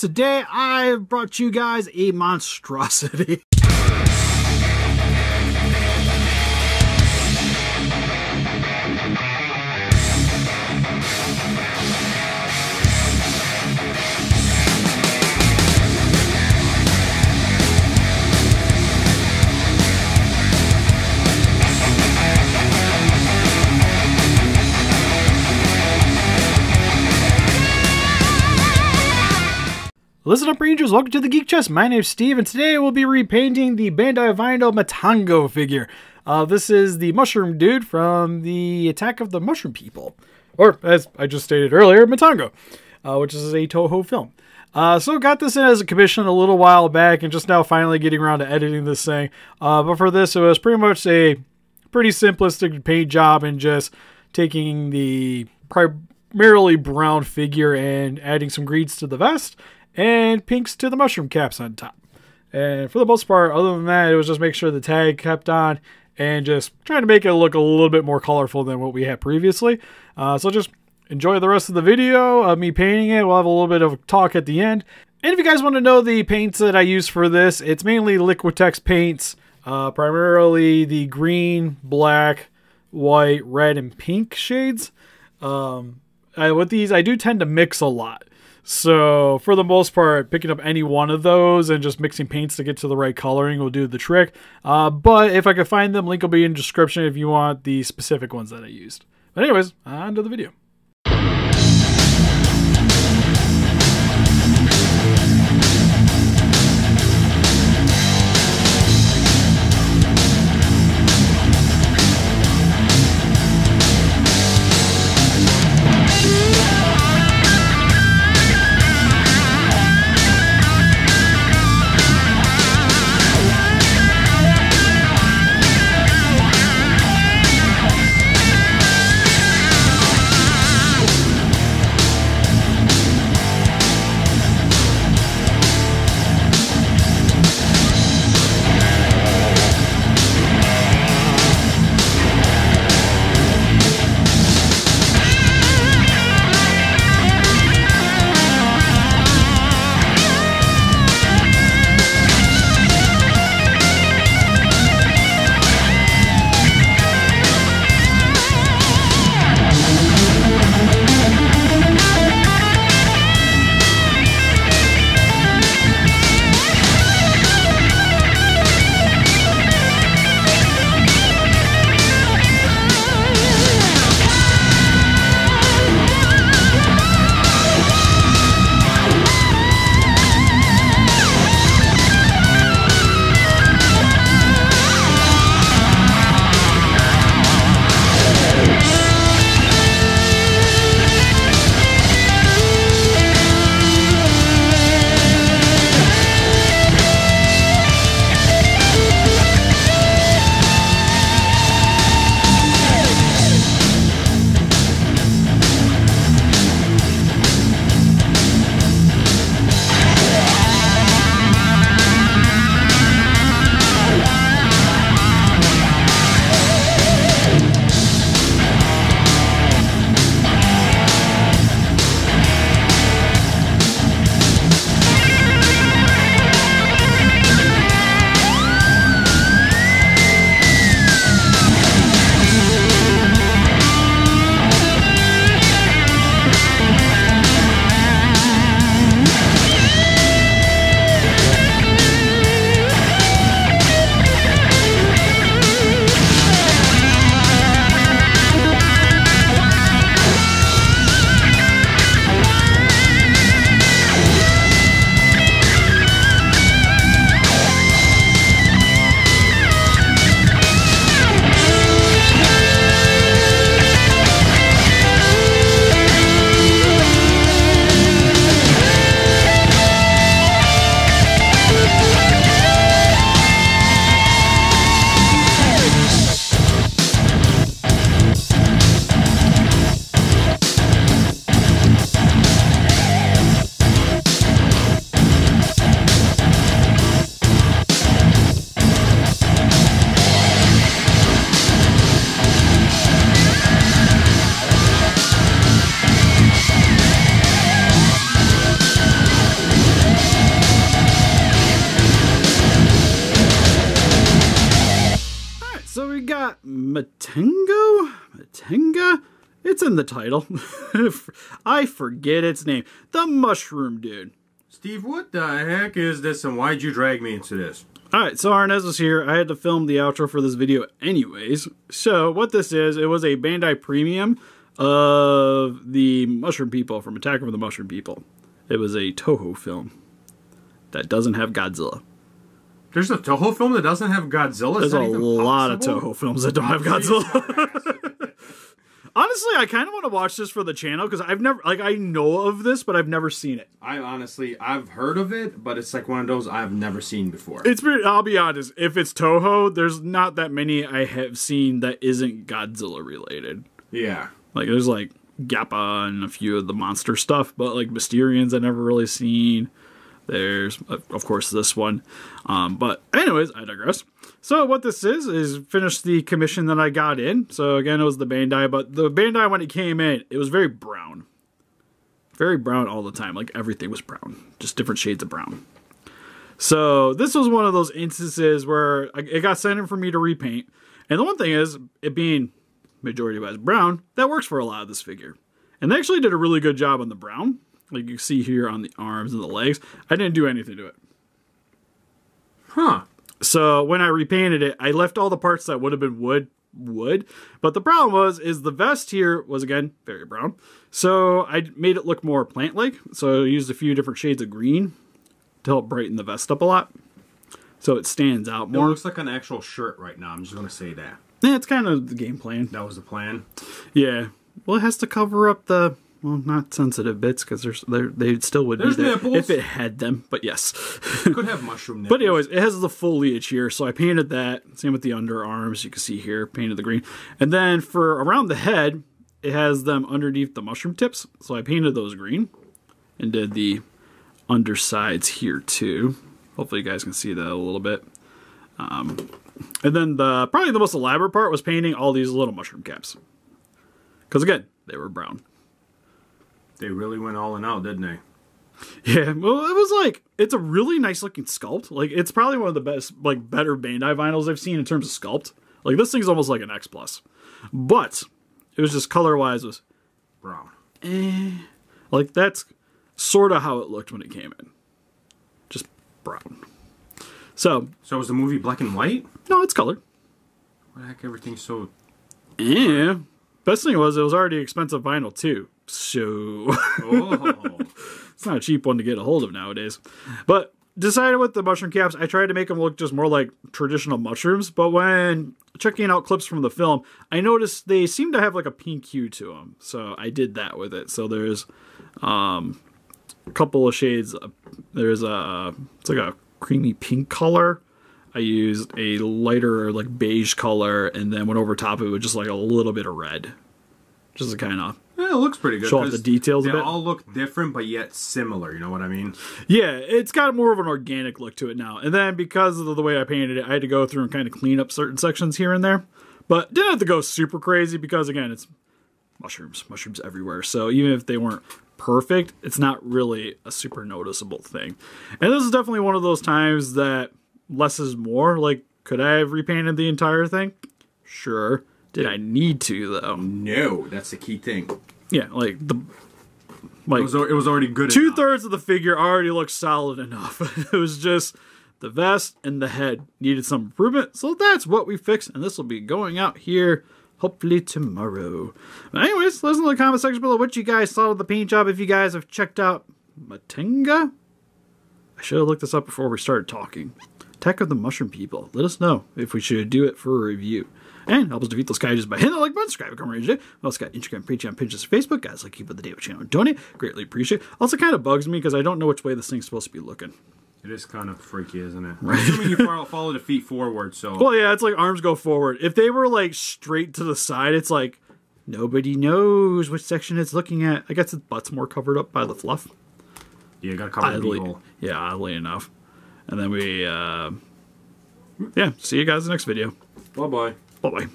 Today I brought you guys a monstrosity. Listen up, Rangers. Welcome to the Geek Chest. My name's Steve, and today we'll be repainting the Bandai Premium Matango figure. This is the mushroom dude from the Attack of the Mushroom People, or as I just stated earlier, Matango, which is a Toho film. So got this in as a commission a little while back, and just now finally getting around to editing this thing. But for this, it was pretty much a pretty simplistic paint job, and just taking the primarily brown figure and adding some greens to the vest and pinks to the mushroom caps on top. And for the most part, other than that, it was just make sure the tag kept on and just trying to make it look a little bit more colorful than what we had previously. So just enjoy the rest of the video of me painting it. We'll have a little bit of a talk at the end. And if you guys want to know the paints that I use for this, it's mainly Liquitex paints, primarily the green, black, white, red, and pink shades. With these, I do tend to mix a lot. So for the most part, picking up any one of those and just mixing paints to get to the right coloring will do the trick. But if I can find them, link will be in the description if you want the specific ones that I used. But anyways, on to the video. Matango? Matango? It's in the title. I forget its name. The Mushroom Dude. Steve, what the heck is this and why'd you drag me into this? Alright, so Arnez was here. I had to film the outro for this video anyways. So, what this is, it was a Bandai Premium of the Mushroom People from Attack of the Mushroom People. It was a Toho film that doesn't have Godzilla. There's a Toho film that doesn't have Godzilla? There's a lot of Toho films that don't have Godzilla. Honestly, I kind of want to watch this for the channel because I've never, like, I know of this, but I've never seen it. I've heard of it, but it's like one of those I've never seen before. It's pretty, I'll be honest, if it's Toho, there's not that many I have seen that isn't Godzilla related. Yeah. Like, there's like Gappa and a few of the monster stuff, but like Mysterians I've never really seen. There's, of course, this one. But anyways, I digress. So what this is finish the commission that I got in. So again, it was the Bandai, but the Bandai, when it came in, it was very brown. Very brown all the time. Like, everything was brown. Just different shades of brown. So this was one of those instances where it got sent in for me to repaint. And the one thing is, it being majority-wise brown, that works for a lot of this figure. And they actually did a really good job on the brown. Like you see here on the arms and the legs. I didn't do anything to it. Huh. So when I repainted it, I left all the parts that would have been wood. But the problem is the vest here was, again, very brown. So I made it look more plant-like. So I used a few different shades of green to help brighten the vest up a lot. So it stands out more. It looks like an actual shirt right now. I'm just going to say that. Yeah, it's kind of the game plan. That was the plan? Yeah. Well, it has to cover up the... Well, not sensitive bits, because they still would be there if it had them, but yes. Could have mushroom nipples. But anyways, it has the foliage here, so I painted that. Same with the underarms, you can see here, painted the green. And then for around the head, it has them underneath the mushroom tips, so I painted those green. And did the undersides here too. Hopefully you guys can see that a little bit. And then probably the most elaborate part was painting all these little mushroom caps. Because again, they were brown. They really went all in out, didn't they? Yeah, well, it was like, it's a really nice looking sculpt. Like, it's probably one of the best, like, better Bandai vinyls I've seen in terms of sculpt. Like, this thing's almost like an X+. But, it was just color-wise was... brown. Like, that's sort of how it looked when it came in. Just brown. So was the movie black and white? No, it's colored. Why the heck everything's so... Yeah. Best thing was, it was already expensive vinyl, too. So... Oh. It's not a cheap one to get a hold of nowadays. But decided with the mushroom caps, I tried to make them look just more like traditional mushrooms. But when checking out clips from the film, I noticed they seem to have like a pink hue to them. So I did that with it. So there's a couple of shades. There's it's like a creamy pink color. I used a lighter like beige color and then went over top of it with just like a little bit of red. Just to kind of... Yeah, it looks pretty good. Show off the details a bit. They all look different, but yet similar. You know what I mean? Yeah, it's got more of an organic look to it now. And then because of the way I painted it, I had to go through and kind of clean up certain sections here and there. But didn't have to go super crazy because, again, it's mushrooms. Mushrooms everywhere. So even if they weren't perfect, it's not really a super noticeable thing. And this is definitely one of those times that less is more. Like, could I have repainted the entire thing? Sure. Did I need to, though? No, that's the key thing. Yeah, like it was already good. 2/3 of the figure already looked solid enough. It was just the vest and the head needed some improvement. So that's what we fixed, and this will be going out here hopefully tomorrow. But anyways, let us know in the comment section below what you guys thought of the paint job. If you guys have checked out Matango, I should have looked this up before we started talking. Attack of the Mushroom People. Let us know if we should do it for a review. And help us defeat those guys by hitting the like button, subscribe, comment, rate today. We also got Instagram, Patreon, Pinterest, Facebook. Guys, like keep up the day with channel and donate. Greatly appreciate it. Also kind of bugs me because I don't know which way this thing's supposed to be looking. It is kind of freaky, isn't it? Right. Assuming you follow the feet forward, so... Well, yeah, it's like arms go forward. If they were like straight to the side, it's like nobody knows which section it's looking at. I guess its butt's more covered up by the fluff. Yeah, you gotta cover the hole. Yeah, oddly enough. And then we, yeah, see you guys in the next video. Bye-bye. Bye-bye.